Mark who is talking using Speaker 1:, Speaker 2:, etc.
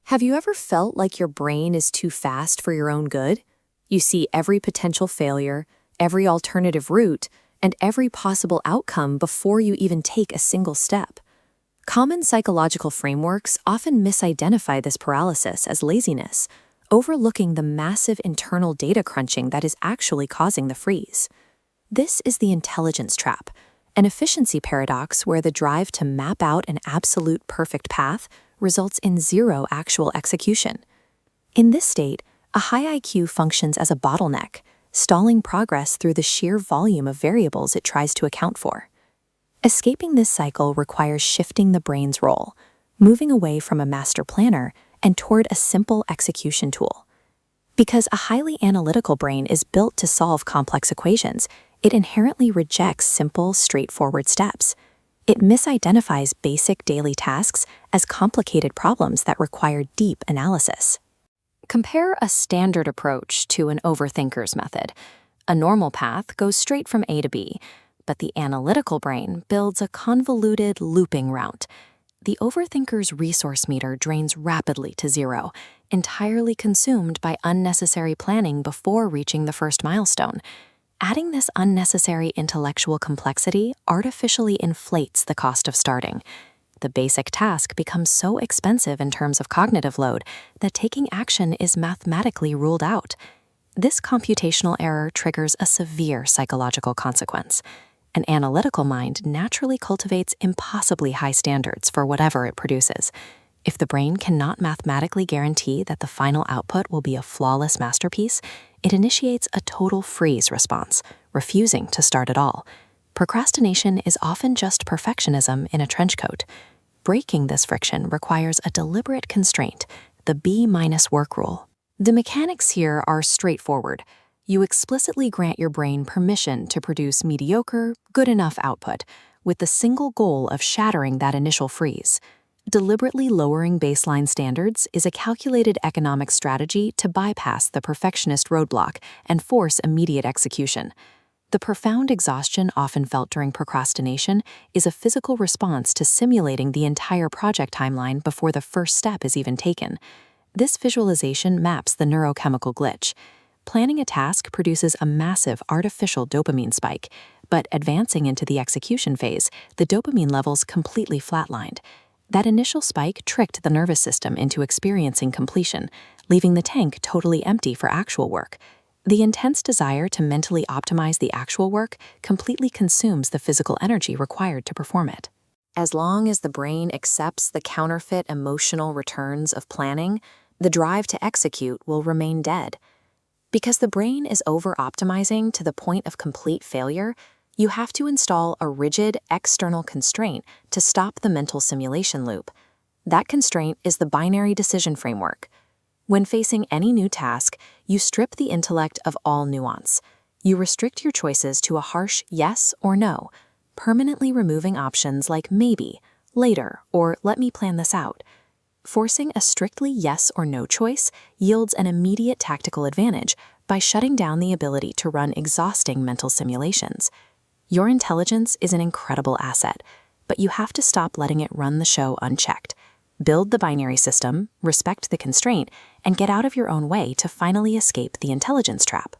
Speaker 1: Have you ever felt like your brain is too fast for your own good? You see every potential failure, every alternative route, and every possible outcome before you even take a single step. Common psychological frameworks often misidentify this paralysis as laziness, overlooking the massive internal data crunching that is actually causing the freeze. This is the intelligence trap, an efficiency paradox where the drive to map out an absolute perfect path results in zero actual execution. In this state, a high IQ functions as a bottleneck, stalling progress through the sheer volume of variables it tries to account for. Escaping this cycle requires shifting the brain's role, moving away from a master planner and toward a simple execution tool. Because a highly analytical brain is built to solve complex equations, it inherently rejects simple, straightforward steps. It misidentifies basic daily tasks as complicated problems that require deep analysis. Compare a standard approach to an overthinker's method. A normal path goes straight from A to B, but the analytical brain builds a convoluted, looping route. The overthinker's resource meter drains rapidly to zero, entirely consumed by unnecessary planning before reaching the first milestone. Adding this unnecessary intellectual complexity artificially inflates the cost of starting. The basic task becomes so expensive in terms of cognitive load that taking action is mathematically ruled out. This computational error triggers a severe psychological consequence. An analytical mind naturally cultivates impossibly high standards for whatever it produces. If the brain cannot mathematically guarantee that the final output will be a flawless masterpiece, it initiates a total freeze response, refusing to start at all. Procrastination is often just perfectionism in a trench coat. Breaking this friction requires a deliberate constraint, the B- work rule. The mechanics here are straightforward. You explicitly grant your brain permission to produce mediocre, good enough output, with the single goal of shattering that initial freeze. Deliberately lowering baseline standards is a calculated economic strategy to bypass the perfectionist roadblock and force immediate execution. The profound exhaustion often felt during procrastination is a physical response to simulating the entire project timeline before the first step is even taken. This visualization maps the neurochemical glitch. Planning a task produces a massive artificial dopamine spike, but advancing into the execution phase, the dopamine levels completely flatlined. That initial spike tricked the nervous system into experiencing completion, leaving the tank totally empty for actual work. The intense desire to mentally optimize the actual work completely consumes the physical energy required to perform it. As long as the brain accepts the counterfeit emotional returns of planning, the drive to execute will remain dead. Because the brain is over-optimizing to the point of complete failure, you have to install a rigid external constraint to stop the mental simulation loop. That constraint is the binary decision framework. When facing any new task, you strip the intellect of all nuance. You restrict your choices to a harsh yes or no, permanently removing options like maybe, later, or let me plan this out. Forcing a strictly yes or no choice yields an immediate tactical advantage by shutting down the ability to run exhausting mental simulations. Your intelligence is an incredible asset, but you have to stop letting it run the show unchecked. Build the binary system, respect the constraint, and get out of your own way to finally escape the intelligence trap.